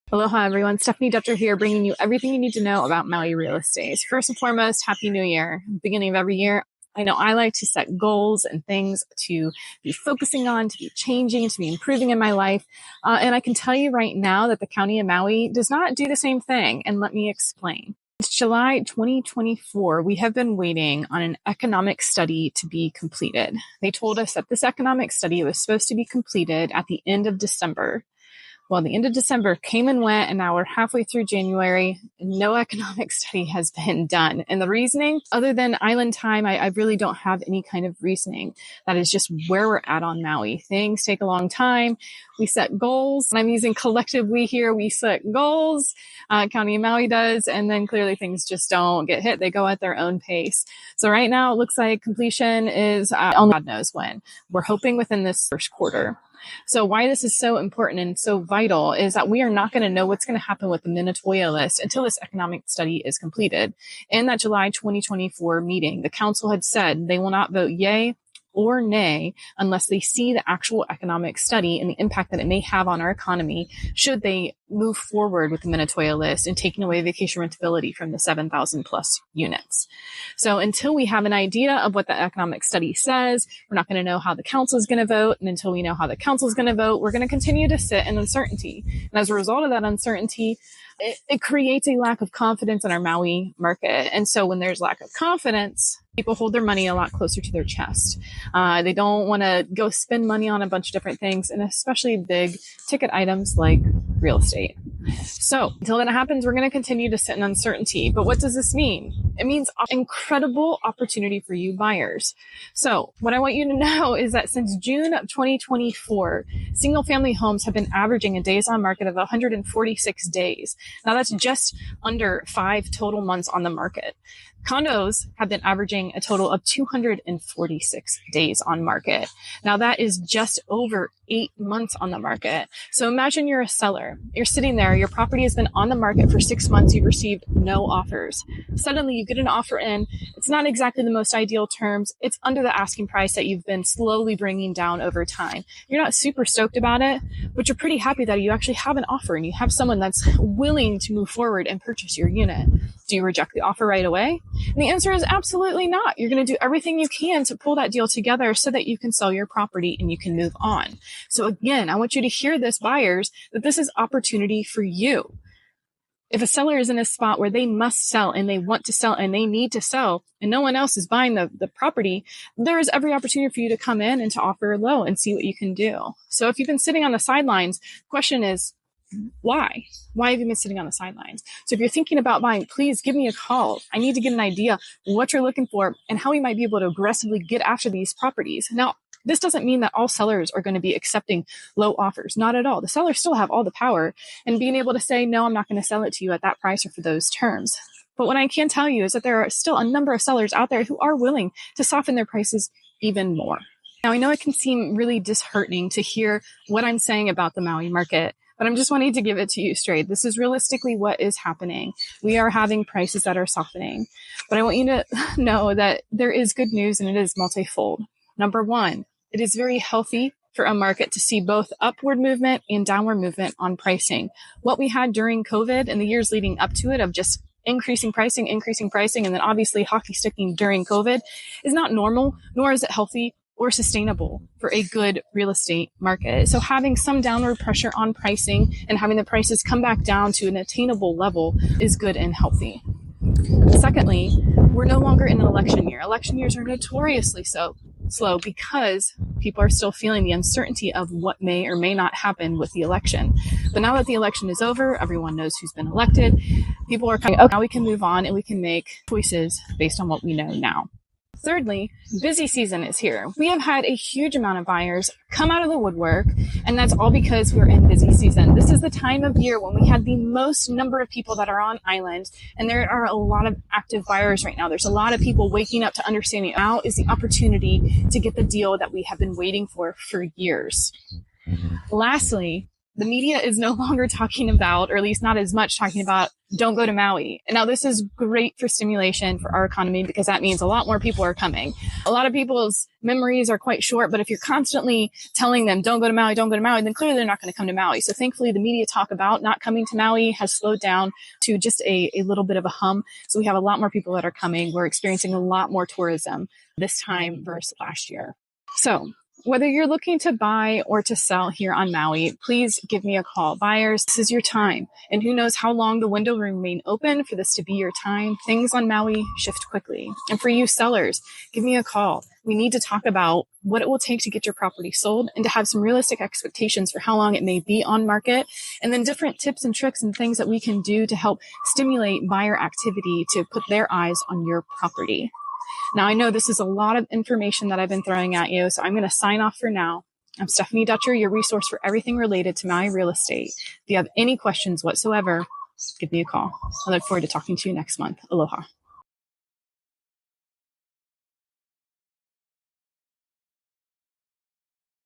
Aloha everyone, Stephanie Dutcher here, bringing you everything you need to know about Maui real estate. First and foremost, Happy New Year. Beginning of every year, I know I like to set goals and things to be focusing on, to be changing, to be improving in my life. And I can tell you right now that the County of Maui does not do the same thing. And let me explain. Since July 2024, we have been waiting on an economic study to be completed. They told us that this economic study was supposed to be completed at the end of December. Well, the end of December came and went, and now we're halfway through January, and no economic study has been done. And the reasoning, other than island time, I really don't have any kind of reasoning. That is just where we're at on Maui. Things take a long time. We set goals, and I'm using collective we here. We set goals, County of Maui does, and then clearly things just don't get hit. They go at their own pace. So right now, it looks like completion is only God knows when. We're hoping within this first quarter. So why this is so important and so vital is that we are not going to know what's going to happen with the Minatoya list until this economic study is completed. In that July 2024 meeting, the council had said they will not vote yay or nay unless they see the actual economic study and the impact that it may have on our economy should they move forward with the Minatoya list and taking away vacation rentability from the 7,000 plus units. So until we have an idea of what the economic study says, we're not going to know how the council is going to vote. And until we know how the council is going to vote, we're going to continue to sit in uncertainty. And as a result of that uncertainty, it creates a lack of confidence in our Maui market. And so when there's lack of confidence, people hold their money a lot closer to their chest. They don't want to go spend money on a bunch of different things, and especially big ticket items like real estate. So until that happens, we're going to continue to sit in uncertainty. But what does this mean? It means incredible opportunity for you buyers. So what I want you to know is that since June of 2024, single family homes have been averaging a days on market of 146 days. Now that's just under 5 total months on the market. Condos have been averaging a total of 246 days on market. Now that is just over 8 months on the market. So imagine you're a seller. You're sitting there. Your property has been on the market for 6 months. You've received no offers. Suddenly you get an offer in. It's not exactly the most ideal terms. It's under the asking price that you've been slowly bringing down over time. You're not super stoked about it, but you're pretty happy that you actually have an offer and you have someone that's willing to move forward and purchase your unit. Do you reject the offer right away? And the answer is absolutely not. You're going to do everything you can to pull that deal together so that you can sell your property and you can move on. So again, I want you to hear this, buyers, that this is opportunity for you. If a seller is in a spot where they must sell and they want to sell and they need to sell and no one else is buying the property, there is every opportunity for you to come in and to offer low and see what you can do. So if you've been sitting on the sidelines, the question is, why? Why have you been sitting on the sidelines? So if you're thinking about buying, please give me a call. I need to get an idea what you're looking for and how we might be able to aggressively get after these properties. Now, this doesn't mean that all sellers are going to be accepting low offers. Not at all. The sellers still have all the power and being able to say, no, I'm not going to sell it to you at that price or for those terms. But what I can tell you is that there are still a number of sellers out there who are willing to soften their prices even more. Now, I know it can seem really disheartening to hear what I'm saying about the Maui market, but I'm just wanting to give it to you straight. This is realistically what is happening. We are having prices that are softening. But I want you to know that there is good news and it is multifold. Number one, it is very healthy for a market to see both upward movement and downward movement on pricing. What we had during COVID and the years leading up to it of just increasing pricing, and then obviously hockey sticking during COVID is not normal, nor is it healthy or sustainable for a good real estate market. So having some downward pressure on pricing and having the prices come back down to an attainable level is good and healthy. Secondly, we're no longer in an election year. Election years are notoriously slow because people are still feeling the uncertainty of what may or may not happen with the election. But now that the election is over, everyone knows who's been elected. People are coming, okay, now we can move on and we can make choices based on what we know now. Thirdly, busy season is here. We have had a huge amount of buyers come out of the woodwork, and that's all because we're in busy season. This is the time of year when we have the most number of people that are on island, and there are a lot of active buyers right now. There's a lot of people waking up to understanding now is the opportunity to get the deal that we have been waiting for years. Lastly, the media is no longer talking about, or at least not as much talking about, don't go to Maui. And now this is great for stimulation for our economy because that means a lot more people are coming. A lot of people's memories are quite short, but if you're constantly telling them, don't go to Maui, don't go to Maui, then clearly they're not going to come to Maui. So thankfully the media talk about not coming to Maui has slowed down to just a little bit of a hum. So we have a lot more people that are coming. We're experiencing a lot more tourism this time versus last year. So whether you're looking to buy or to sell here on Maui, please give me a call. Buyers, this is your time. And who knows how long the window will remain open for this to be your time. Things on Maui shift quickly. And for you sellers, give me a call. We need to talk about what it will take to get your property sold and to have some realistic expectations for how long it may be on market. And then different tips and tricks and things that we can do to help stimulate buyer activity to put their eyes on your property. Now, I know this is a lot of information that I've been throwing at you, so I'm going to sign off for now. I'm Stephanie Dutcher, your resource for everything related to Maui real estate. If you have any questions whatsoever, give me a call. I look forward to talking to you next month. Aloha.